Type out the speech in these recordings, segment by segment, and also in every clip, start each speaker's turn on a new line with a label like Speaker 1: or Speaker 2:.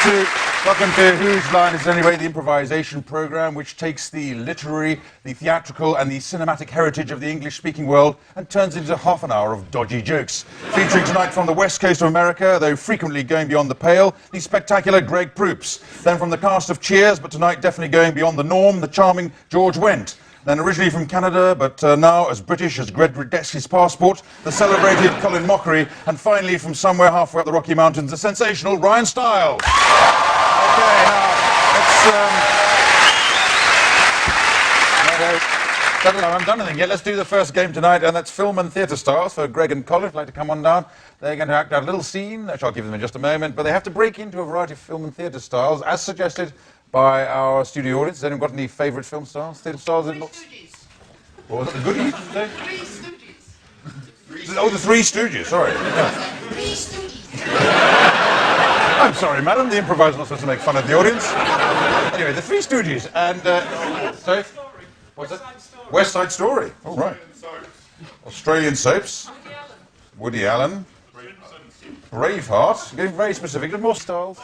Speaker 1: Welcome to Whose Line Is It Anyway, the improvisation program which takes the literary, the theatrical and the cinematic heritage of the English-speaking world and turns it into half an hour of dodgy jokes. Featuring tonight from the west coast of America, though frequently going beyond the pale, the spectacular Greg Proops. Then from the cast of Cheers, but tonight definitely going beyond the norm, the charming George Wendt. Then originally from Canada, but now as British as Greg Rudetsky's passport, the celebrated Colin Mockery, and finally from somewhere halfway up the Rocky Mountains, the sensational Ryan Stiles. Okay, now, I haven't done anything yet. Let's do the first game tonight, and that's film and theatre stars. So Greg and Colin, if you'd like to come on down. They're going to act out a little scene, which I'll give them in just a moment, but they have to break into a variety of film and theatre styles, as suggested by our studio audience. Has anyone got any favourite film stars? Theatre stars?
Speaker 2: Three Stooges.
Speaker 1: What was it, the goodies?
Speaker 2: Three Stooges.
Speaker 1: Oh, the Three Stooges, sorry.
Speaker 2: Three Stooges.
Speaker 1: I'm sorry, madam, the improviser's not supposed to make fun of the audience. Anyway, the Three Stooges, and, sorry? What's it? West Side Story. Oh, right. Australian soaps. Woody Allen. Braveheart. Getting very specific. More styles.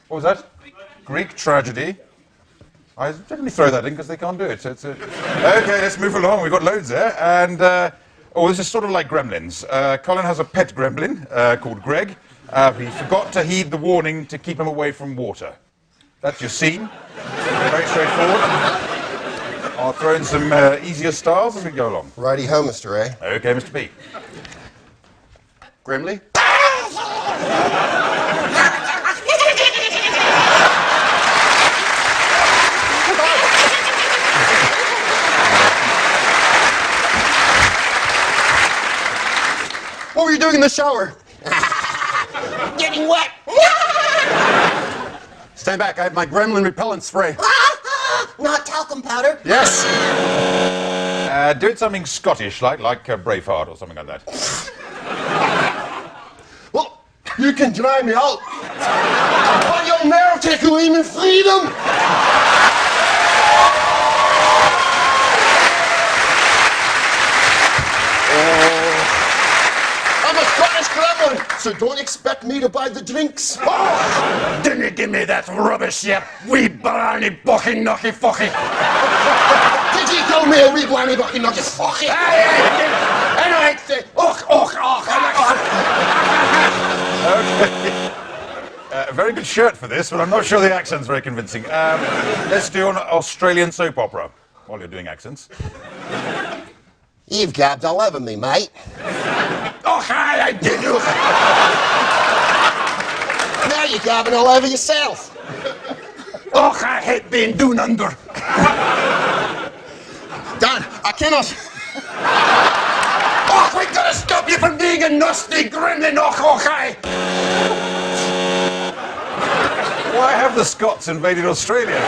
Speaker 1: What was that? Greek tragedy. I definitely throw that in because they can't do it. So it's okay, let's move along. We've got loads there. And, this is sort of like gremlins. Colin has a pet gremlin called Greg. He forgot to heed the warning to keep him away from water. That's your scene. Very straightforward. I'll throw in some easier styles as we go along.
Speaker 3: Righty-ho, Mr. A.
Speaker 1: Okay, Mr. P.
Speaker 3: Grimley? What were you doing in the shower?
Speaker 2: Getting wet.
Speaker 3: Stand back, I have my gremlin repellent spray.
Speaker 2: Not talcum powder.
Speaker 3: Yes!
Speaker 1: Do it something Scottish, like Braveheart or something like that.
Speaker 3: Well, you can dry me out, but you'll never take away my freedom! I'm a Scottish gremlin, so don't expect me to buy the drinks.
Speaker 4: Oh, didn't give me that rubbish, you wee blarney bucky knocky fucky.
Speaker 3: Did you call me a wee blarney bucky knocky fucky?
Speaker 4: Anyway,
Speaker 1: Okay. Very good shirt for this, but I'm not sure the accent's very convincing. Let's do an Australian soap opera while you're doing accents.
Speaker 3: You've gabbed all over me, mate.
Speaker 4: Oh, hi, I did you.
Speaker 3: Now you're gabbing all over yourself.
Speaker 4: Oh, I hate being down under.
Speaker 3: Dad, I cannot.
Speaker 4: Oh, we gotta stop you from being a nasty gremlin, oh, hi.
Speaker 1: Why have the Scots invaded Australia?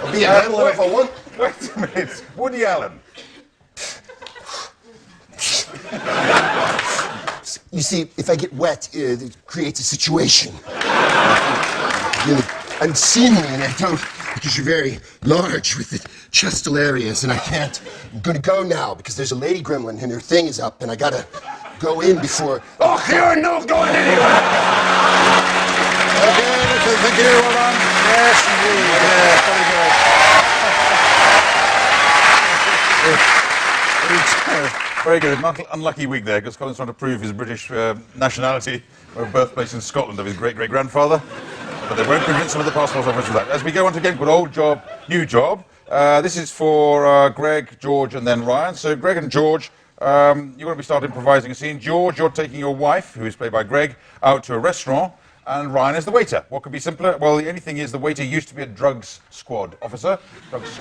Speaker 3: I'll be a handler if I want.
Speaker 1: Wait a minute. Woody Allen.
Speaker 3: You see, if I get wet, it creates a situation. I'm seemingly, and I don't, because you're very large with the chestal areas, and I can't. I'm gonna go now because there's a lady gremlin and her thing is up, and I gotta go in before.
Speaker 4: Oh, you're not going anywhere.
Speaker 1: Okay, listen, thank you, well done. Yes, indeed. Very good. Unlucky week there, because Colin's trying to prove his British nationality, or birthplace in Scotland of his great-great-grandfather. But they won't convince him of the passport office with that. As we go on to a game called Old Job, New Job. This is for Greg, George, and then Ryan. So Greg and George, you're going to be starting improvising a scene. George, you're taking your wife, who is played by Greg, out to a restaurant, and Ryan is the waiter. What could be simpler? Well, the only thing is the waiter used to be a drugs squad officer, drugs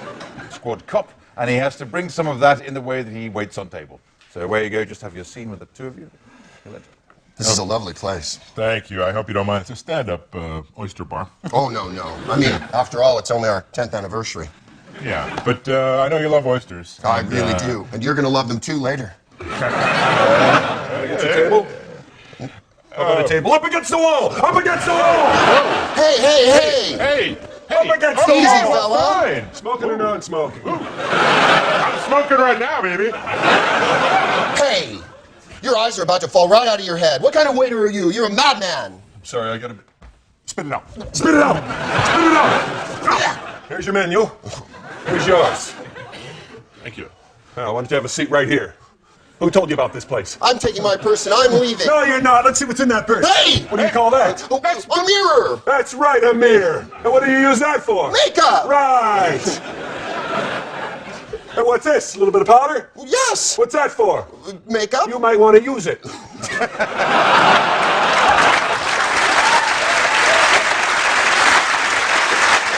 Speaker 1: squad cop, and he has to bring some of that in the way that he waits on table. So away you go, just have your scene with the two of you.
Speaker 3: This is a lovely place.
Speaker 5: Thank you. I hope you don't mind. It's a stand-up oyster bar.
Speaker 3: Oh, no. I mean, after all, it's only our 10th anniversary.
Speaker 5: Yeah, but I know you love oysters.
Speaker 3: I really do. And you're going to love them too later.
Speaker 1: Get your table.
Speaker 5: Got a table up against the wall! Up against the wall!
Speaker 3: Hey!
Speaker 5: Hey! Up against the
Speaker 3: Easy,
Speaker 5: wall!
Speaker 3: fella.
Speaker 5: Fine! Smoking or non-smoking? I'm smoking right now, baby!
Speaker 3: Hey! Your eyes are about to fall right out of your head. What kind of waiter are you? You're a madman.
Speaker 5: Sorry, I gotta... Spit it out. Spit it out! Spit it out! Here's your menu. Here's yours. Thank you. Now, why don't you have a seat right here? Who told you about this place?
Speaker 3: I'm taking my purse and I'm leaving.
Speaker 5: No, you're not. Let's see what's in that purse.
Speaker 3: Hey!
Speaker 5: What do you call that?
Speaker 3: A mirror!
Speaker 5: That's right, a mirror. And what do you use that for?
Speaker 3: Makeup!
Speaker 5: Right. And what's this? A little bit of powder?
Speaker 3: Yes!
Speaker 5: What's that for?
Speaker 3: Makeup?
Speaker 5: You might want to use it.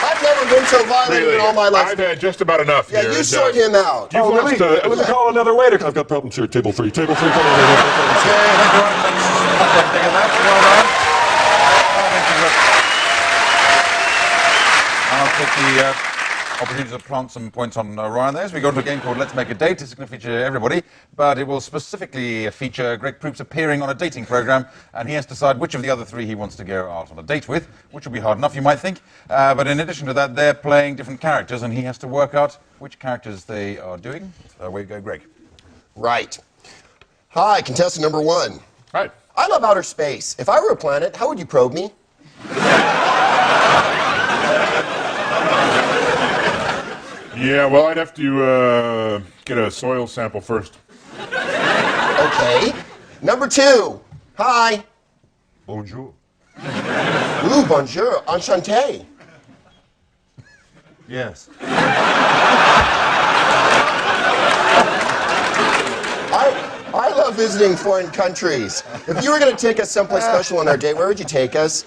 Speaker 3: I've never been so violent in all my life.
Speaker 5: I've had just about enough
Speaker 3: Yeah,
Speaker 5: here.
Speaker 3: you sort him out.
Speaker 5: Oh, really? Let me call another waiter. I've got problems here. Table 3. Table 3. Come on.
Speaker 1: Okay, thank you very much. Thank you, that's well done. I'll take the opportunity to plant some points on Ryan there as we go into a game called Let's Make a Date. It's going to feature everybody, but it will specifically feature Greg Proops appearing on a dating program, and he has to decide which of the other three he wants to go out on a date with, which will be hard enough, you might think. But in addition to that, they're playing different characters, and he has to work out which characters they are doing. Away you go, Greg.
Speaker 3: Right. Hi, contestant number 1.
Speaker 5: Right.
Speaker 3: I love outer space. If I were a planet, how would you probe me?
Speaker 5: Yeah, well, I'd have to get a soil sample first.
Speaker 3: Okay. Number 2. Hi.
Speaker 5: Bonjour.
Speaker 3: Ooh, bonjour. Enchanté.
Speaker 5: Yes.
Speaker 3: I love visiting foreign countries. If you were going to take us someplace special on our date, where would you take us?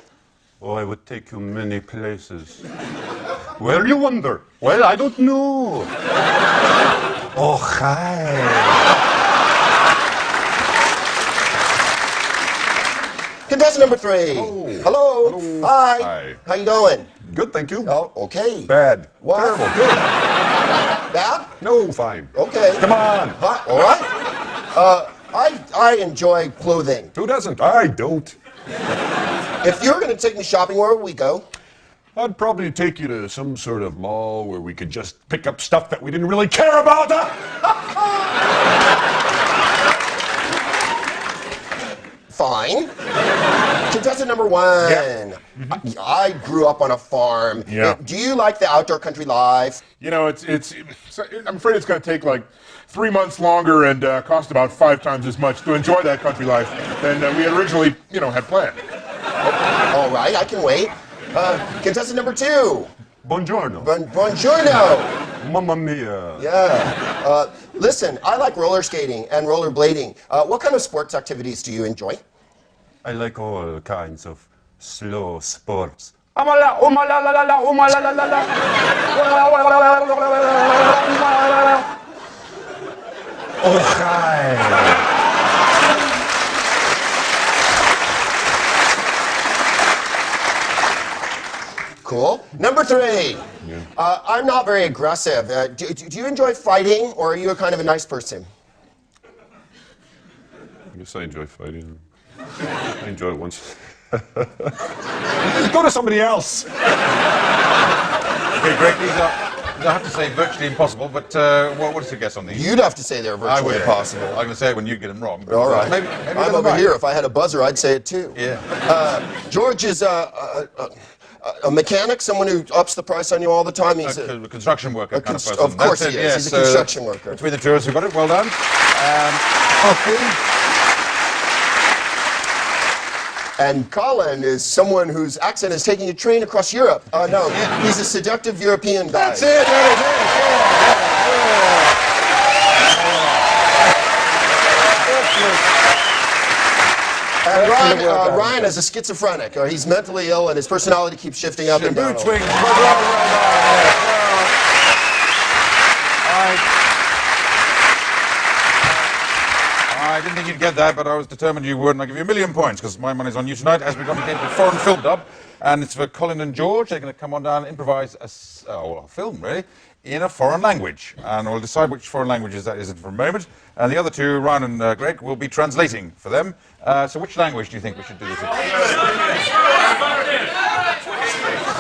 Speaker 5: Oh, I would take you many places. Where you wonder? Well, I don't know. Oh, hi.
Speaker 3: Contestant number 3.
Speaker 5: Oh.
Speaker 3: Hello. Hi.
Speaker 5: Hi.
Speaker 3: How you doing?
Speaker 5: Good, thank you.
Speaker 3: Oh, okay.
Speaker 5: Bad.
Speaker 3: What?
Speaker 5: Terrible. Good.
Speaker 3: Bad?
Speaker 5: No, fine.
Speaker 3: Okay.
Speaker 5: Come on.
Speaker 3: Hi. All right. I enjoy clothing.
Speaker 5: Who doesn't? I don't.
Speaker 3: If you're going to take me shopping, where would we go?
Speaker 5: I'd probably take you to some sort of mall where we could just pick up stuff that we didn't really care about.
Speaker 3: Fine. Contestant number 1.
Speaker 5: Yeah.
Speaker 3: I grew up on a farm.
Speaker 5: Yeah.
Speaker 3: Do you like the outdoor country life?
Speaker 5: You know, I'm afraid it's going to take like 3 months longer and cost about 5 times as much to enjoy that country life than we had originally, had planned.
Speaker 3: All right, I can wait. Contestant number 2.
Speaker 5: Buongiorno.
Speaker 3: Buongiorno.
Speaker 5: Mamma mia.
Speaker 3: Yeah. Listen, I like roller skating and rollerblading. What kind of sports activities do you enjoy?
Speaker 5: I like all kinds of slow sports.
Speaker 4: Oh, hi.
Speaker 3: Cool. Number 3. I'm not very aggressive. Do you enjoy fighting, or are you a kind of a nice person?
Speaker 5: I guess I enjoy fighting. I enjoy it once. Go to somebody else.
Speaker 1: Okay, Greg, these are, I have to say, virtually impossible, but what's your guess on these?
Speaker 3: You'd have to say they're virtually impossible.
Speaker 1: I'm going to say it when you get them wrong. But
Speaker 3: All right.
Speaker 1: Maybe
Speaker 3: I'm over here. If I had a buzzer, I'd say it too.
Speaker 1: Yeah.
Speaker 3: George is a mechanic, someone who ups the price on you all the time. He's
Speaker 1: A construction worker kind of person.
Speaker 3: of course
Speaker 1: That's
Speaker 3: he
Speaker 1: it,
Speaker 3: is.
Speaker 1: yeah,
Speaker 3: He's a
Speaker 1: so
Speaker 3: construction worker.
Speaker 1: Between the two of us, we got it. Well done. Okay.
Speaker 3: And Colin is someone whose accent is taking a train across Europe. No, he's a seductive European guy.
Speaker 1: That's it. There it is.
Speaker 3: And Ryan is a schizophrenic. He's mentally ill, and his personality keeps shifting up and down.
Speaker 1: Mood swings. Well done. I didn't think you'd get that, but I was determined you would, and I'll give you £1,000,000 points, because my money's on you tonight, as we've got a game called Foreign Film Dub, and it's for Colin and George. They're going to come on down and improvise a film, really, in a foreign language. And we'll decide which foreign languages that is in for a moment. And the other two, Ryan and Greg, will be translating for them. So which language do you think we should do this in?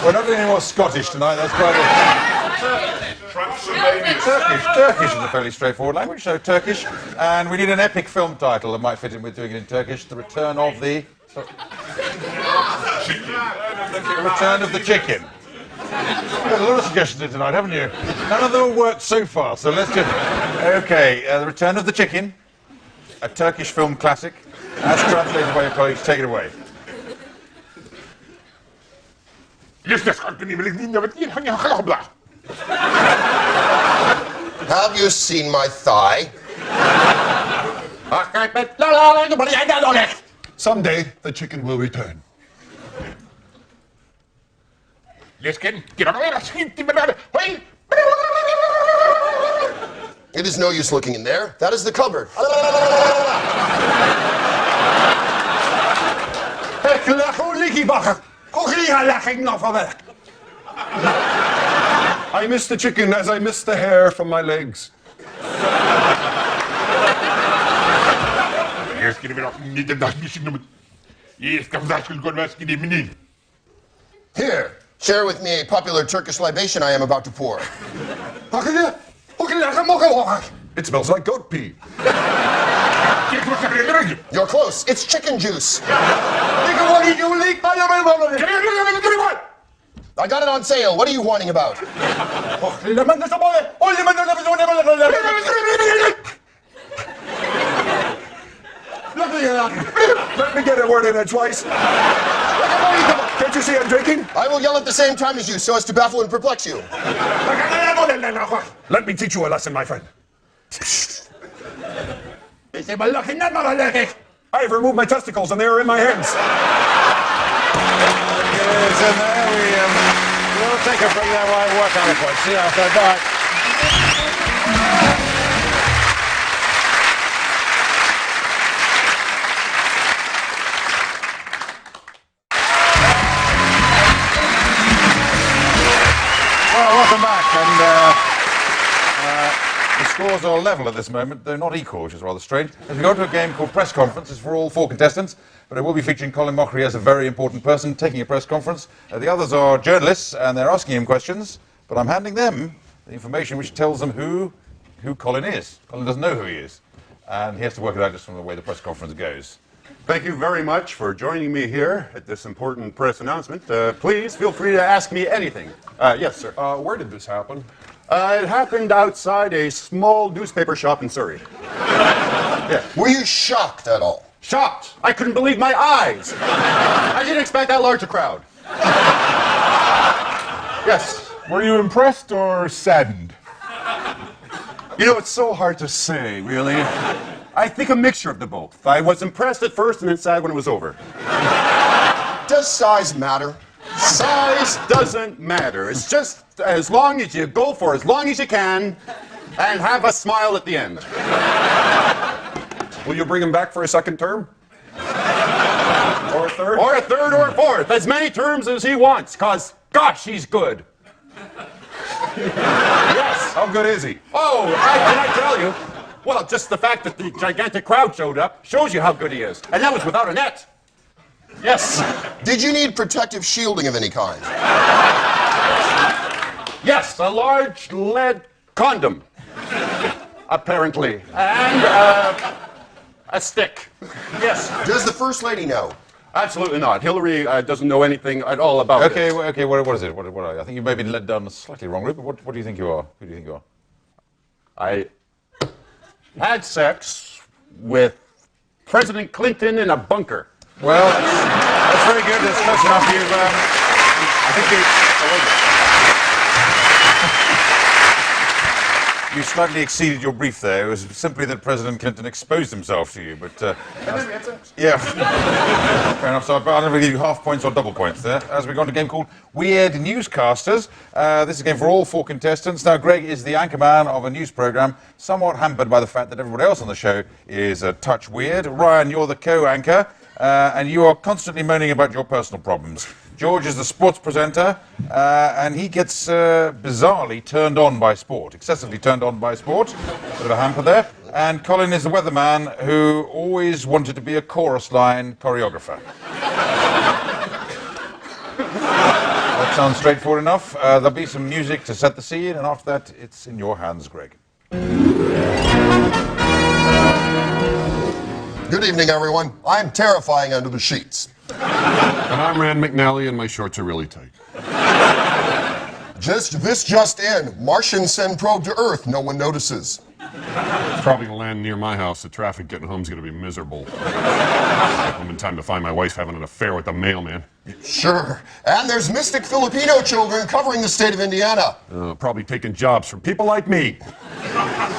Speaker 1: We're not doing any more Scottish tonight, that's quite it. Turkish is a fairly straightforward language, so Turkish. And we need an epic film title that might fit in with doing it in Turkish. The Return of the... The Return of the Chicken. You've got a lot of suggestions in tonight, haven't you? None of them have worked so far, so let's just... Okay, The Return of the Chicken, a Turkish film classic, as translated by your colleagues. Take it away.
Speaker 3: Have you seen my thigh?
Speaker 5: Someday, the chicken will return.
Speaker 3: It is no use looking in there. That is the cupboard.
Speaker 5: I miss the chicken as I miss the hair from my legs.
Speaker 3: Here, share with me a popular Turkish libation I am about to pour.
Speaker 5: It smells like goat pee.
Speaker 3: You're close. It's chicken juice. I got it on sale. What are you whining about?
Speaker 5: Let me get a word in edgewise. Can't you see I'm drinking?
Speaker 3: I will yell at the same time as you so as to baffle and perplex you.
Speaker 5: Let me teach you a lesson, my friend. I have removed my testicles and they are in my hands.
Speaker 1: Yes, and there we'll take a break there while I work on the point. See you after. Bye. Well, welcome back, and the scores are level at this moment. They're not equal, which is rather strange. As we go to a game called Press Conference, it's for all four contestants, but it will be featuring Colin Mockery as a very important person taking a press conference. The others are journalists, and they're asking him questions, but I'm handing them the information which tells them who Colin is. Colin doesn't know who he is, and he has to work it out just from the way the press conference goes.
Speaker 6: Thank you very much for joining me here at this important press announcement. Please feel free to ask me anything. Yes, sir.
Speaker 5: Where did this happen?
Speaker 6: It happened outside a small newspaper shop in Surrey.
Speaker 3: Were you shocked at all?
Speaker 6: Shocked. I couldn't believe my eyes. I didn't expect that large a crowd. Yes.
Speaker 5: Were you impressed or saddened?
Speaker 6: You know, it's so hard to say, really. I think a mixture of the both. I was impressed at first and then sad when it was over.
Speaker 3: Does size matter?
Speaker 6: Size doesn't matter. It's just as long as you go for as long as you can and have a smile at the end.
Speaker 5: Will you bring him back for a second term? Or a third?
Speaker 6: Or a third or a fourth. As many terms as he wants, because, gosh, he's good. Yes.
Speaker 5: How good is he?
Speaker 6: Oh, can I tell you? Well, just the fact that the gigantic crowd showed up shows you how good he is. And that was without a net. Yes.
Speaker 3: Did you need protective shielding of any kind?
Speaker 6: Yes, a large lead condom. Apparently. And a stick. Yes.
Speaker 3: Does the First Lady know?
Speaker 6: Absolutely not. Hillary doesn't know anything at all about it.
Speaker 1: Okay, what is it? What are you? I think you may have been led down a slightly wrong route, but what do you think you are? Who do you think you are?
Speaker 6: I had sex with President Clinton in a bunker.
Speaker 1: Well, that's very good. That's close enough. I think you slightly exceeded your brief there. It was simply that President Clinton exposed himself to you, but... yeah. Fair enough. So I'm going to give you half points or double points there. As we go on to a game called Weird Newscasters. This is a game for all four contestants. Now, Greg is the anchorman of a news programme, somewhat hampered by the fact that everybody else on the show is a touch weird. Ryan, you're the co-anchor, and you are constantly moaning about your personal problems. George is the sports presenter, and he gets bizarrely turned on by sport, excessively turned on by sport. Bit of a hamper there. And Colin is the weatherman who always wanted to be a chorus line choreographer. Sounds straightforward enough. There'll be some music to set the scene, and after that, it's in your hands, Greg.
Speaker 3: Good evening, everyone. I'm terrifying under the sheets.
Speaker 5: And I'm Rand McNally, and my shorts are really tight.
Speaker 3: Just in. Martians send probe to Earth. No one notices.
Speaker 5: It's probably gonna land near my house. The traffic getting home's gonna be miserable. I'm in time to find my wife having an affair with the mailman.
Speaker 3: Sure. And there's mystic Filipino children covering the state of Indiana.
Speaker 5: Probably taking jobs from people like me.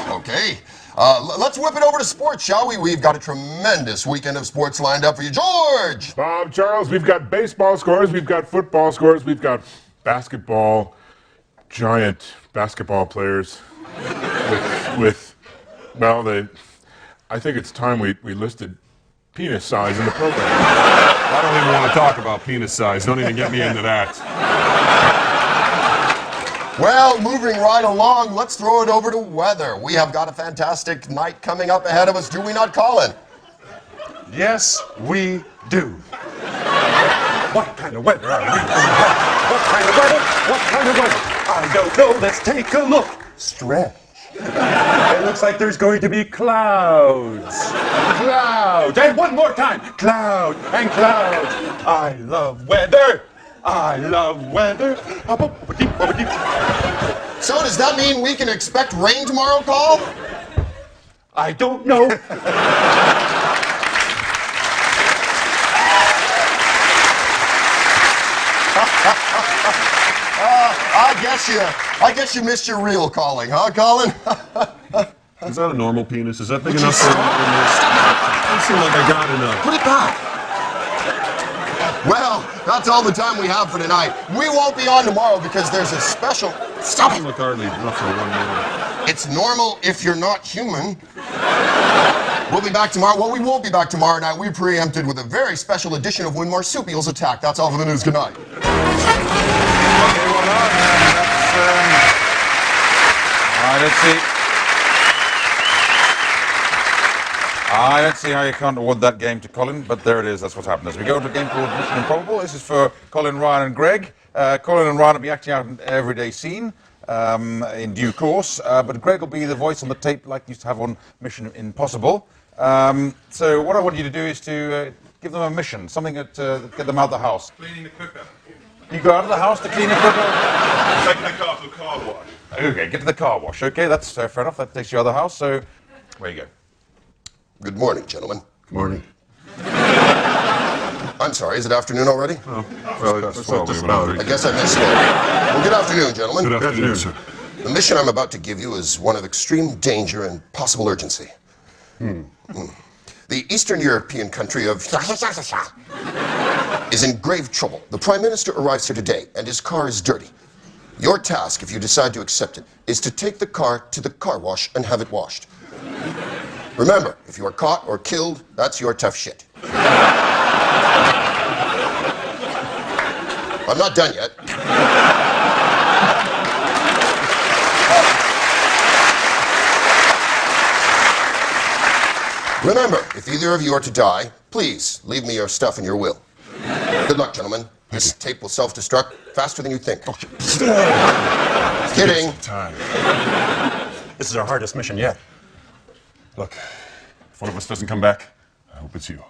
Speaker 3: Okay. Let's whip it over to sports, shall we? We've got a tremendous weekend of sports lined up for you. George!
Speaker 7: Bob, Charles, we've got baseball scores, we've got football scores, we've got basketball, giant basketball players I think it's time we listed penis size in the program.
Speaker 5: I don't even want to talk about penis size. Don't even get me into that.
Speaker 3: Well, moving right along, let's throw it over to weather. We have got a fantastic night coming up ahead of us, do we not, Colin?
Speaker 7: Yes, we do. What kind of weather are we? What kind of weather? What kind of weather? I don't know. Let's take a look. Stretch. It looks like there's going to be clouds. Clouds. And one more time. Cloud and clouds. I love weather. I love weather.
Speaker 3: So does that mean we can expect rain tomorrow, Col?
Speaker 7: I don't know.
Speaker 3: I guess you missed your real calling, huh, Colin?
Speaker 5: Is that a normal penis? Is that big enough for this? I seem like I got enough.
Speaker 3: Put it back. Well, that's all the time we have for tonight. We won't be on tomorrow because there's a special... Stop it!
Speaker 5: Look, hardly enough for 1 minute.
Speaker 3: It's normal if you're not human. We'll be back tomorrow. Well, we won't be back tomorrow night. We preempted with a very special edition of When Marsupials Attack. That's all for the news. Good night.
Speaker 1: Okay, well, let's see. I don't see how you can't award that game to Colin, but there it is. That's what's happened. As we go to a game called Mission Improbable, this is for Colin, Ryan, and Greg. Colin and Ryan will be acting out an everyday scene in due course, but Greg will be the voice on the tape like you used to have on Mission Impossible. So what I want you to do is to give them a mission, something that get them out of the house.
Speaker 7: Cleaning the cooker.
Speaker 1: You go out of the house to clean the cooker?
Speaker 7: Taking the car to the car wash.
Speaker 1: Okay, get to the car wash. Okay, that's fair enough. That takes you out of the house, so where you go.
Speaker 3: Good morning, gentlemen.
Speaker 5: Good morning.
Speaker 3: I'm sorry, is it afternoon already?
Speaker 5: Well, just about.
Speaker 3: I guess I missed it. Well, good afternoon, gentlemen.
Speaker 5: Good afternoon, sir.
Speaker 3: The mission I'm about to give you is one of extreme danger and possible urgency. The Eastern European country of is in grave trouble. The Prime Minister arrives here today, and his car is dirty. Your task, if you decide to accept it, is to take the car to the car wash and have it washed. Remember, if you are caught or killed, that's your tough shit. I'm not done yet. Remember, if either of you are to die, please leave me your stuff and your will. Good luck, gentlemen. This tape will self-destruct faster than you think. Kidding.
Speaker 6: This is our hardest mission yet.
Speaker 5: Look, if one of us doesn't come back, I hope it's you.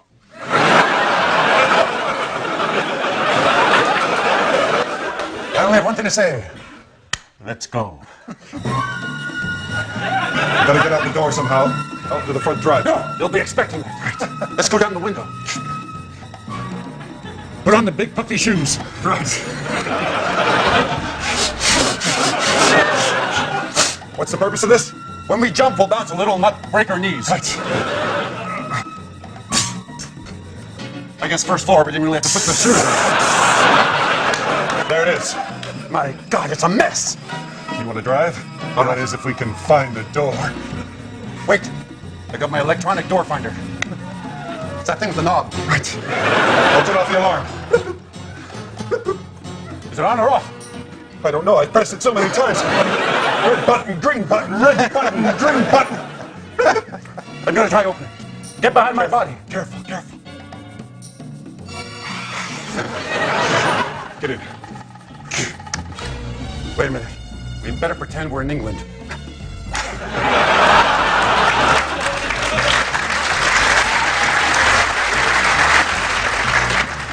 Speaker 6: I only have one thing to say. Let's go.
Speaker 5: Gotta get out the door somehow. Out to the front drive.
Speaker 6: No, they'll be expecting me. Right. Let's go down the window. Put on the big puffy shoes.
Speaker 5: Right. What's the purpose of this?
Speaker 6: When we jump, we'll bounce a little and not break our knees.
Speaker 5: Right.
Speaker 6: I guess first floor, but you didn't really have to put the shoes on.
Speaker 5: There it is.
Speaker 6: My God, it's a mess.
Speaker 5: You want to drive? That is, if we can find the door.
Speaker 6: Wait, I got my electronic door finder. It's that thing with the knob.
Speaker 5: Right. I'll turn off the alarm.
Speaker 6: Is it on or off?
Speaker 5: I don't know. I pressed it so many times. Red button, green button, red button, green button.
Speaker 6: I'm gonna try opening. Get behind my body.
Speaker 5: Careful, careful. Get in.
Speaker 6: Wait a minute. We better pretend we're in England.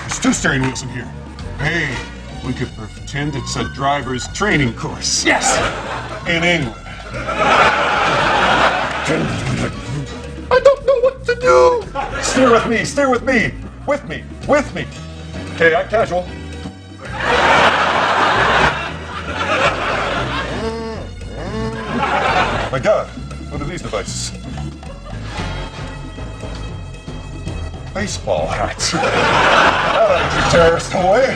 Speaker 5: There's 2 steering wheels in here. Hey, we could pretend it's a driver's training course.
Speaker 6: Yes!
Speaker 5: In England.
Speaker 6: I don't know what to do!
Speaker 5: Steer with me, steer with me. With me, with me. Okay, I'm casual. My God, what are these devices? Baseball hats. That'll keep terrorists away.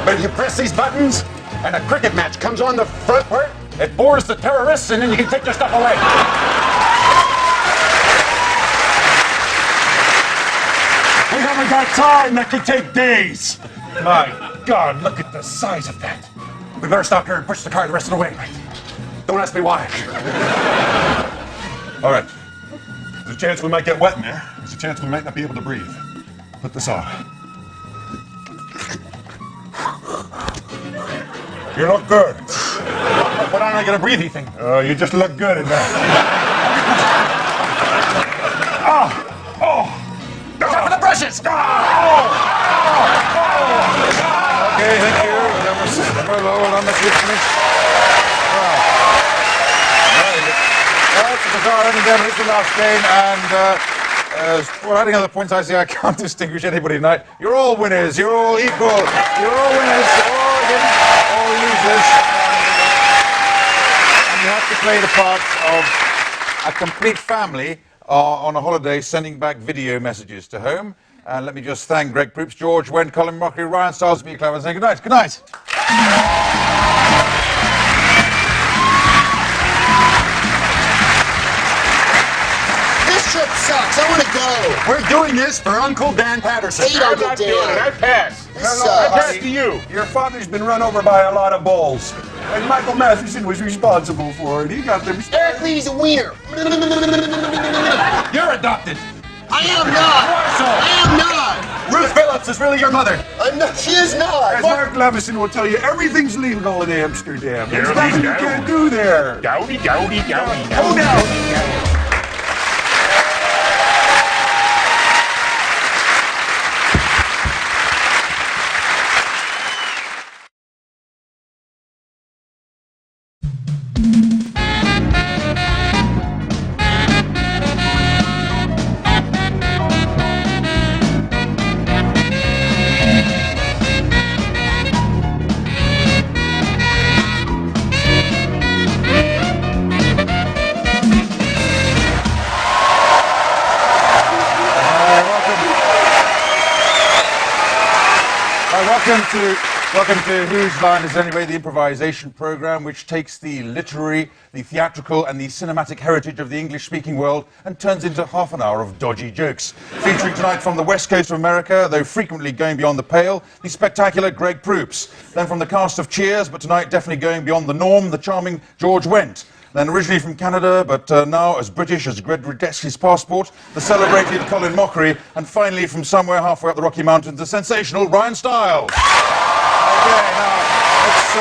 Speaker 6: But you press these buttons, and a cricket match comes on the front part, it bores the terrorists, and then you can take their stuff away.
Speaker 5: We haven't got time. That could take days. My God, look at the size of that.
Speaker 6: We better stop here and push the car the rest of the way. Don't ask me why.
Speaker 5: All right. There's a chance we might get wet in there. There's a chance we might not be able to breathe. Put this on. You look good.
Speaker 6: Put on like a breathy thing.
Speaker 5: You just look good in that.
Speaker 6: Stop with the brushes!
Speaker 1: Okay, thank you. That was well done. That's good finish. That's a bizarre ending down. It's the last game, and well, adding other points, I see I can't distinguish anybody tonight. You're all winners. You're all equal. You're all winners. All losers. And you have to play the part of a complete family on a holiday sending back video messages to home. And let me just thank Greg Proops, George Wendt, Colin Mockery, Ryan Stiles, me, Clever, and say good night. Good night.
Speaker 3: This trip sucks. I want to go.
Speaker 6: We're doing this for Uncle Dan Patterson.
Speaker 3: Hate Uncle Dan.
Speaker 6: I pass.
Speaker 3: This
Speaker 5: I pass
Speaker 3: sucks.
Speaker 5: to you. Your father's been run over by a lot of bulls. And Michael Matheson was responsible for it. He got them.
Speaker 2: Eric Lee's a wiener.
Speaker 6: You're adopted.
Speaker 2: I am not. I am not.
Speaker 6: Ruth Phillips is really your mother.
Speaker 2: I'm not. She is not.
Speaker 5: As Mark Levison will tell you, everything's legal in Amsterdam. There's nothing you can't do there.
Speaker 7: Dowdy, dowdy, dowdy,
Speaker 5: Oh,
Speaker 7: dowdy.
Speaker 5: no.
Speaker 1: Welcome to Whose Line Is It Anyway, the improvisation program which takes the literary, the theatrical and the cinematic heritage of the English-speaking world and turns into half an hour of dodgy jokes. Featuring tonight from the west coast of America, though frequently going beyond the pale, the spectacular Greg Proops. Then from the cast of Cheers, but tonight definitely going beyond the norm, the charming George Wendt. Then originally from Canada, but now as British as Greg Rudetsky's passport, the celebrated Colin Mockery, and finally from somewhere halfway up the Rocky Mountains, the sensational Ryan Stiles. Okay, now, let's,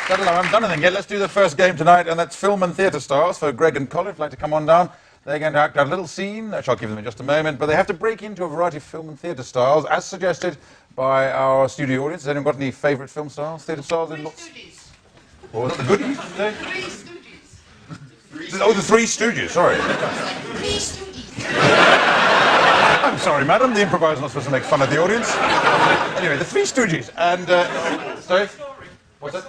Speaker 1: I haven't done anything yet. Let's do the first game tonight, and that's film and theatre stars. So Greg and Colin, if you'd like to come on down. They're going to act out a little scene, which I'll give them in just a moment, but they have to break into a variety of film and theatre styles, as suggested by our studio audience. Has anyone got any favourite film styles, theatre styles?
Speaker 2: Three Stooges.
Speaker 1: Or the goodies?
Speaker 2: Three Stooges.
Speaker 1: Oh, the Three Stooges, sorry.
Speaker 2: Three Stooges.
Speaker 1: I'm sorry, madam, the improviser's not supposed to make fun of the audience. Anyway, the Three Stooges, and, sorry? What's that?